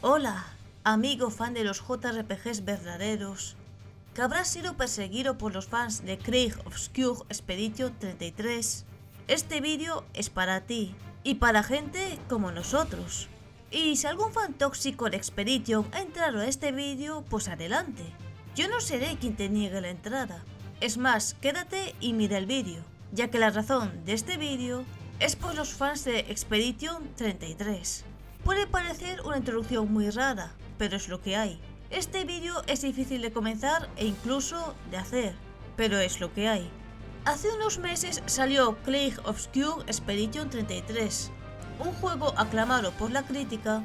Hola, amigo fan de los JRPGs verdaderos, que habrá sido perseguido por los fans de Krieg Obscure Expedition 33. Este vídeo es para ti y para gente como nosotros. Y si algún fan tóxico de Expedition ha entrado a este vídeo, pues adelante. Yo no seré quien te niegue la entrada. Es más, quédate y mira el vídeo, ya que la razón de este vídeo es por los fans de Expedition 33. Puede parecer una introducción muy rara, pero es lo que hay. Este vídeo es difícil de comenzar e incluso de hacer, pero es lo que hay. Hace unos meses salió Krieg Obscure Expedition 33, un juego aclamado por la crítica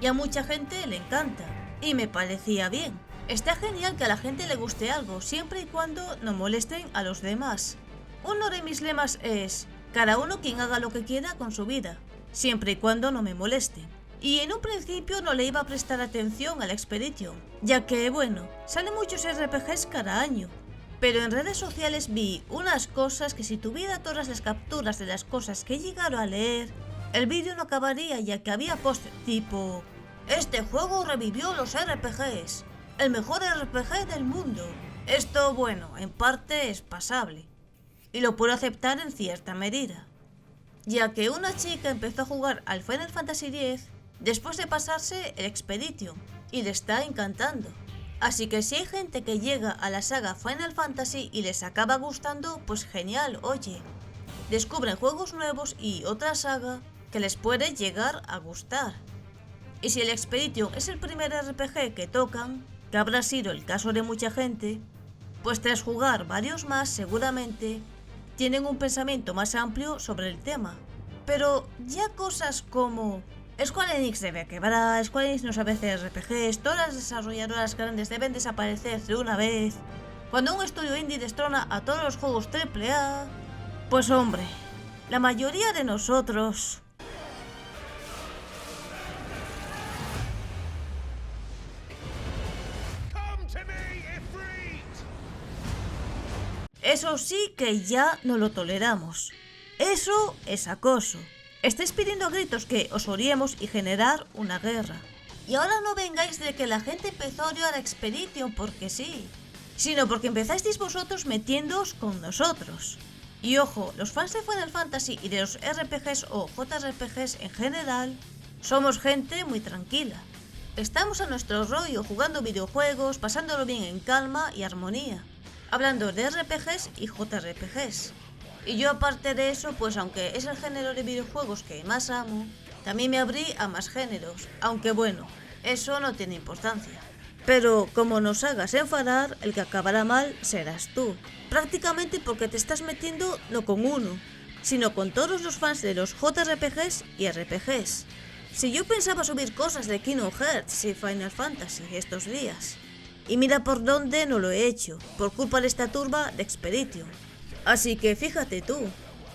y a mucha gente le encanta, y me parecía bien. Está genial que a la gente le guste algo, siempre y cuando no molesten a los demás. Uno de mis lemas es: cada uno quien haga lo que quiera con su vida, siempre y cuando no me molesten. Y en un principio no le iba a prestar atención a la Expedition, ya que, bueno, salen muchos RPGs cada año. Pero en redes sociales vi unas cosas que si tuviera todas las capturas de las cosas que he llegado a leer, el vídeo no acabaría, ya que había posts tipo: este juego revivió los RPGs, el mejor RPG del mundo. Esto, bueno, en parte es pasable, y lo puedo aceptar en cierta medida, ya que una chica empezó a jugar al Final Fantasy X después de pasarse el Expedition y le está encantando. Así que si hay gente que llega a la saga Final Fantasy y les acaba gustando, pues genial, oye. Descubren juegos nuevos y otra saga que les puede llegar a gustar. Y si el Expedition es el primer RPG que tocan, que habrá sido el caso de mucha gente, pues tras jugar varios más seguramente tienen un pensamiento más amplio sobre el tema. Pero ya cosas como: Square Enix debe quebrar, Square Enix no sabe hacer RPGs, todas las desarrolladoras grandes deben desaparecer de una vez, cuando un estudio indie destrona a todos los juegos AAA, pues hombre, la mayoría de nosotros... Eso sí que ya no lo toleramos. Eso es acoso. Estáis pidiendo a gritos que os odiemos y generar una guerra. Y ahora no vengáis de que la gente empezó a odiar a Expedition porque sí, sino porque empezasteis vosotros metiéndoos con nosotros. Y ojo, los fans de Final Fantasy y de los RPGs o JRPGs en general, somos gente muy tranquila. Estamos a nuestro rollo jugando videojuegos, pasándolo bien en calma y armonía, hablando de RPGs y JRPGs. Y yo, aparte de eso, pues aunque es el género de videojuegos que más amo, también me abrí a más géneros, aunque bueno, eso no tiene importancia. Pero como nos hagas enfadar, el que acabará mal serás tú, prácticamente porque te estás metiendo no con uno, sino con todos los fans de los JRPGs y RPGs. Si yo pensaba subir cosas de Kingdom Hearts y Final Fantasy estos días, y mira por dónde no lo he hecho, por culpa de esta turba de Expedition. Así que fíjate tú,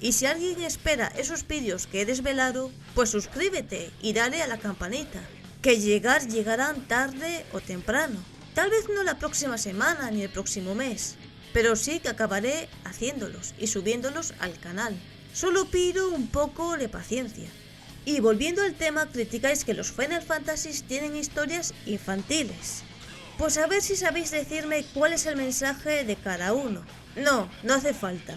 y si alguien espera esos vídeos que he desvelado, pues suscríbete y dale a la campanita, que llegarán tarde o temprano. Tal vez no la próxima semana ni el próximo mes, pero sí que acabaré haciéndolos y subiéndolos al canal. Solo pido un poco de paciencia. Y volviendo al tema, criticáis que los Final Fantasy tienen historias infantiles. Pues a ver si sabéis decirme cuál es el mensaje de cada uno. No hace falta.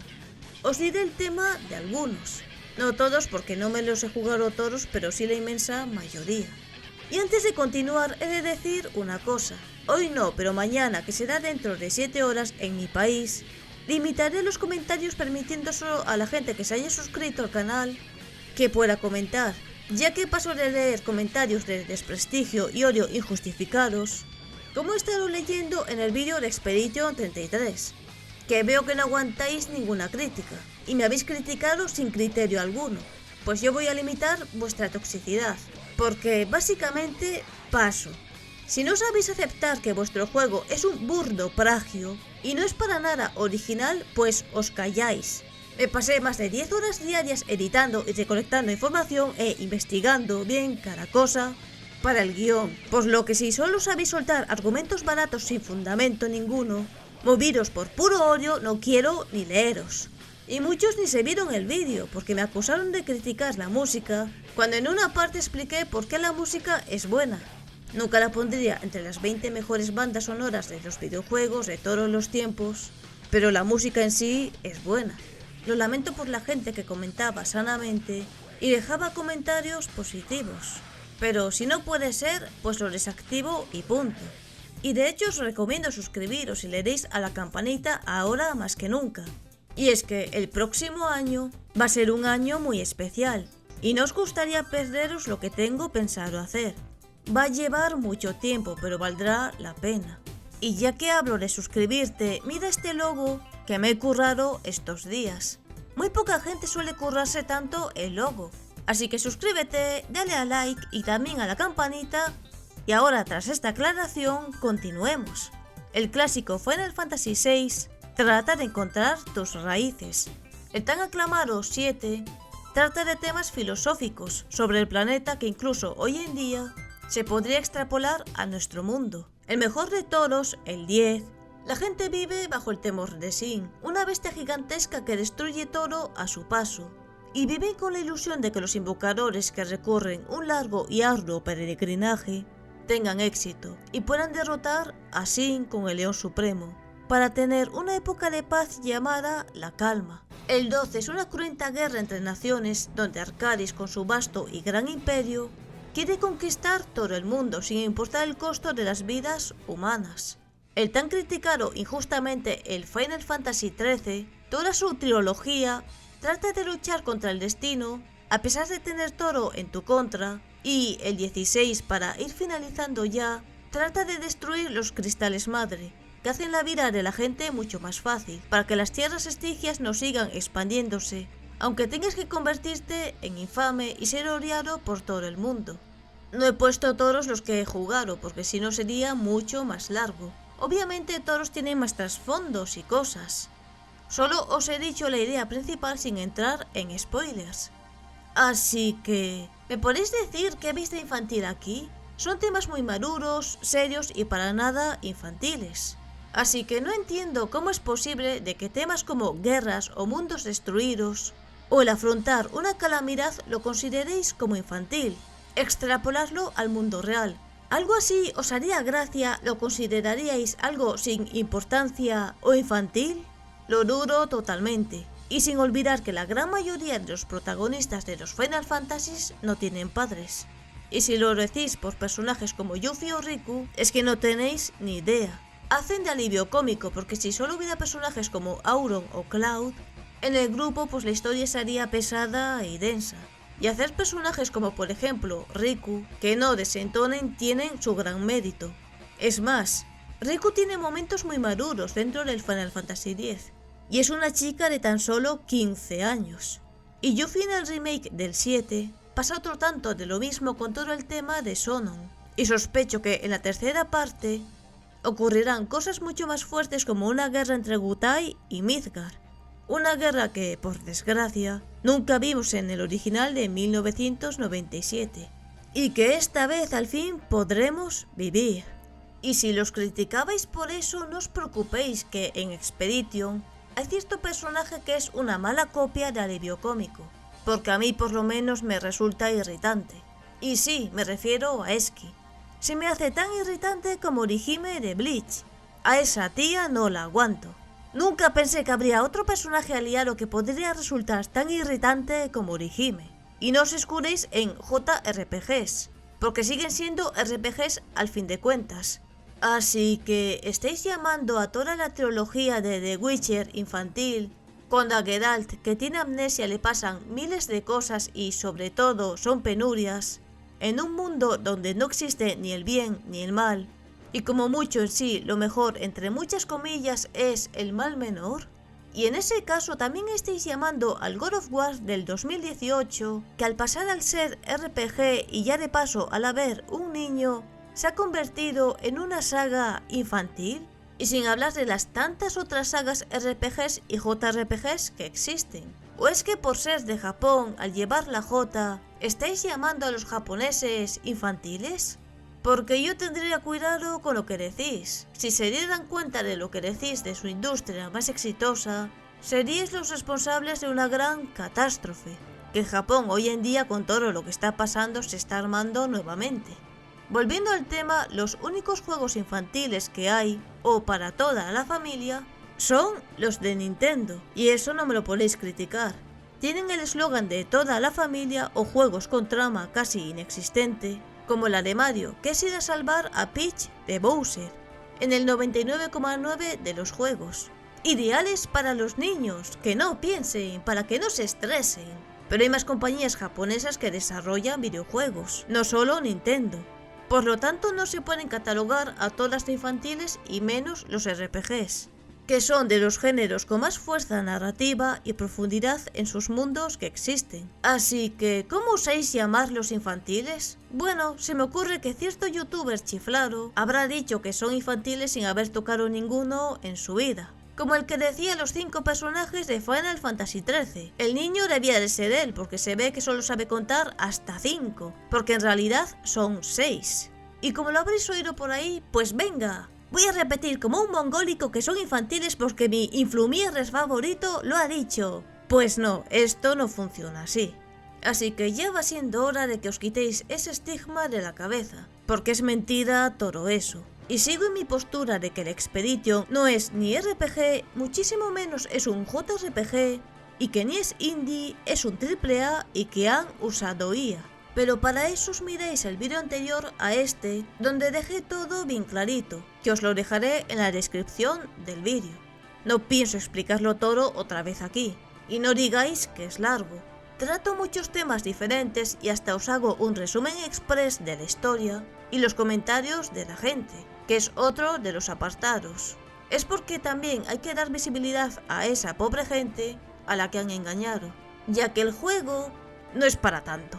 Os diré el tema de algunos. No todos, porque no me los he jugado todos, pero sí la inmensa mayoría. Y antes de continuar, he de decir una cosa. Hoy no, pero mañana, que será dentro de 7 horas en mi país, limitaré los comentarios permitiendo solo a la gente que se haya suscrito al canal que pueda comentar, ya que paso de leer comentarios de desprestigio y odio injustificados, como he estado leyendo en el vídeo de Expedition 33. Que veo que no aguantáis ninguna crítica, y me habéis criticado sin criterio alguno, pues yo voy a limitar vuestra toxicidad, porque básicamente paso. Si no sabéis aceptar que vuestro juego es un burdo plagio, y no es para nada original, pues os calláis. Me pasé más de 10 horas diarias editando y recolectando información e investigando bien cada cosa para el guión, por lo que si solo sabéis soltar argumentos baratos sin fundamento ninguno, movidos por puro odio, no quiero ni leeros. Y muchos ni se vieron el vídeo porque me acusaron de criticar la música, cuando en una parte expliqué por qué la música es buena. Nunca la pondría entre las 20 mejores bandas sonoras de los videojuegos de todos los tiempos, pero la música en sí es buena. Lo lamento por la gente que comentaba sanamente y dejaba comentarios positivos. Pero si no puede ser, pues lo desactivo y punto. Y de hecho os recomiendo suscribiros y le deis a la campanita ahora más que nunca. Y es que el próximo año va a ser un año muy especial y no os gustaría perderos lo que tengo pensado hacer. Va a llevar mucho tiempo, pero valdrá la pena. Y ya que hablo de suscribirte, mira este logo que me he currado estos días. Muy poca gente suele currarse tanto el logo. Así que suscríbete, dale a like y también a la campanita. Y ahora, tras esta aclaración, continuemos. El clásico Final Fantasy VI trata de encontrar tus raíces. El tan aclamado 7 trata de temas filosóficos sobre el planeta que incluso hoy en día se podría extrapolar a nuestro mundo. El mejor de todos, el 10, la gente vive bajo el temor de Sin, una bestia gigantesca que destruye todo a su paso, y viven con la ilusión de que los invocadores que recorren un largo y arduo peregrinaje tengan éxito y puedan derrotar a Sin con el León Supremo, para tener una época de paz llamada la calma. El 12 es una cruenta guerra entre naciones donde Arcadis, con su vasto y gran imperio, quiere conquistar todo el mundo sin importar el costo de las vidas humanas. El tan criticado injustamente el Final Fantasy XIII, toda su trilogía, trata de luchar contra el destino a pesar de tener todo en tu contra, y el 16, para ir finalizando ya, trata de destruir los cristales madre, que hacen la vida de la gente mucho más fácil, para que las tierras estigias no sigan expandiéndose, aunque tengas que convertirte en infame y ser odiado por todo el mundo. No he puesto todos los que he jugado, porque si no sería mucho más largo. Obviamente todos tienen más trasfondos y cosas. Solo os he dicho la idea principal sin entrar en spoilers. Así que, ¿me podéis decir qué veis de infantil aquí? Son temas muy maduros, serios y para nada infantiles. Así que no entiendo cómo es posible de que temas como guerras o mundos destruidos, o el afrontar una calamidad lo consideréis como infantil, extrapolarlo al mundo real. ¿Algo así os haría gracia? ¿Lo consideraríais algo sin importancia o infantil? Lo dudo totalmente. Y sin olvidar que la gran mayoría de los protagonistas de los Final Fantasies no tienen padres. Y si lo decís por personajes como Yuffie o Riku, es que no tenéis ni idea. Hacen de alivio cómico, porque si solo hubiera personajes como Auron o Cloud, en el grupo pues la historia sería pesada y densa. Y hacer personajes como por ejemplo Riku, que no desentonen, tienen su gran mérito. Es más, Riku tiene momentos muy maduros dentro del Final Fantasy X, y es una chica de tan solo 15 años. Y Yuffie en el remake del 7 pasa otro tanto de lo mismo con todo el tema de Sonon, y sospecho que en la tercera parte ocurrirán cosas mucho más fuertes como una guerra entre Gutai y Midgar, una guerra que, por desgracia, nunca vimos en el original de 1997, y que esta vez al fin podremos vivir. Y si los criticabais por eso, no os preocupéis que en Expedition hay cierto personaje que es una mala copia de alivio cómico, porque a mí por lo menos me resulta irritante. Y sí, me refiero a Eski. Se me hace tan irritante como Orihime de Bleach. A esa tía no la aguanto. Nunca pensé que habría otro personaje aliado que podría resultar tan irritante como Orihime. Y no os escudéis en JRPGs, porque siguen siendo RPGs al fin de cuentas. Así que estáis llamando a toda la trilogía de The Witcher infantil, cuando a Geralt, que tiene amnesia, le pasan miles de cosas y sobre todo son penurias, en un mundo donde no existe ni el bien ni el mal, y como mucho en sí lo mejor entre muchas comillas es el mal menor. Y en ese caso también estáis llamando al God of War del 2018, que al pasar al ser RPG y ya de paso al haber un niño, se ha convertido en una saga infantil, y sin hablar de las tantas otras sagas RPGs y JRPGs que existen. ¿O es que por ser de Japón, al llevar la J, estáis llamando a los japoneses infantiles? Porque yo tendría cuidado con lo que decís. Si se dieran cuenta de lo que decís de su industria más exitosa, seríais los responsables de una gran catástrofe, que Japón hoy en día con todo lo que está pasando se está armando nuevamente. Volviendo al tema, los únicos juegos infantiles que hay, o para toda la familia, son los de Nintendo, y eso no me lo podéis criticar. Tienen el eslogan de toda la familia o juegos con trama casi inexistente, como la de Mario, que es ir a salvar a Peach de Bowser, en el 99,9% de los juegos. Ideales para los niños, que no piensen, para que no se estresen. Pero hay más compañías japonesas que desarrollan videojuegos, no solo Nintendo. Por lo tanto, no se pueden catalogar a todas de infantiles y menos los RPGs, que son de los géneros con más fuerza narrativa y profundidad en sus mundos que existen. Así que, ¿cómo osáis llamarlos infantiles? Bueno, se me ocurre que cierto youtuber chiflado habrá dicho que son infantiles sin haber tocado ninguno en su vida. Como el que decía los 5 personajes de Final Fantasy XIII. El niño debía de ser él, porque se ve que solo sabe contar hasta 5, porque en realidad son 6. Y como lo habréis oído por ahí, pues venga. Voy a repetir como un mongólico que son infantiles porque mi influmierres favorito lo ha dicho. Pues no, esto no funciona así. Así que ya va siendo hora de que os quitéis ese estigma de la cabeza, porque es mentira todo eso. Y sigo en mi postura de que el Expedition no es ni RPG, muchísimo menos es un JRPG, y que ni es indie, es un AAA y que han usado IA. Pero para eso os miréis el vídeo anterior a este, donde dejé todo bien clarito, que os lo dejaré en la descripción del vídeo. No pienso explicarlo todo otra vez aquí, y no digáis que es largo. Trato muchos temas diferentes y hasta os hago un resumen express de la historia y los comentarios de la gente, que es otro de los apartados. Es porque también hay que dar visibilidad a esa pobre gente a la que han engañado, ya que el juego no es para tanto.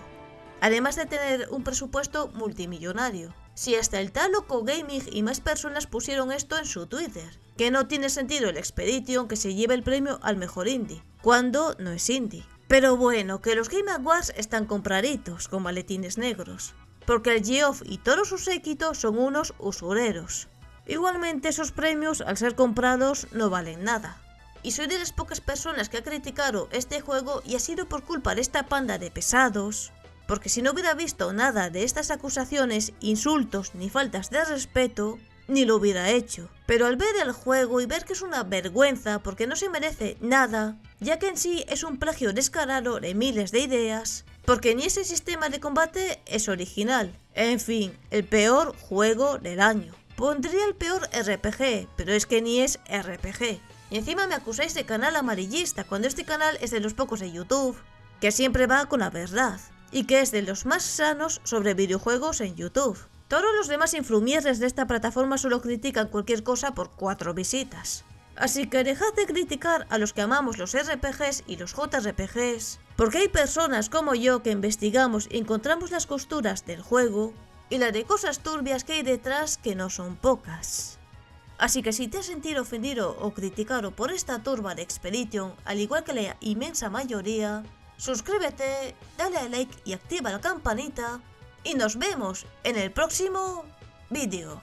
Además de tener un presupuesto multimillonario. Si hasta el tal Loco Gaming y más personas pusieron esto en su Twitter, que no tiene sentido el Expedition que se lleve el premio al mejor indie, cuando no es indie. Pero bueno, que los Game Awards están compraditos con maletines negros, porque el Geoff y todo su séquito son unos usureros. Igualmente esos premios al ser comprados no valen nada. Y soy de las pocas personas que ha criticado este juego y ha sido por culpa de esta panda de pesados, porque si no hubiera visto nada de estas acusaciones, insultos ni faltas de respeto, ni lo hubiera hecho. Pero al ver el juego y ver que es una vergüenza porque no se merece nada, ya que en sí es un plagio descarado de miles de ideas, porque ni ese sistema de combate es original. En fin, el peor juego del año. Pondría el peor RPG, pero es que ni es RPG. Y encima me acusáis de canal amarillista, cuando este canal es de los pocos de YouTube que siempre va con la verdad, y que es de los más sanos sobre videojuegos en YouTube. Todos los demás influmierres de esta plataforma solo critican cualquier cosa por 4 visitas. Así que dejad de criticar a los que amamos los RPGs y los JRPGs, porque hay personas como yo que investigamos y encontramos las costuras del juego y la de cosas turbias que hay detrás que no son pocas. Así que si te has sentido ofendido o criticado por esta turba de Expedition, al igual que la inmensa mayoría, suscríbete, dale a like y activa la campanita y nos vemos en el próximo vídeo.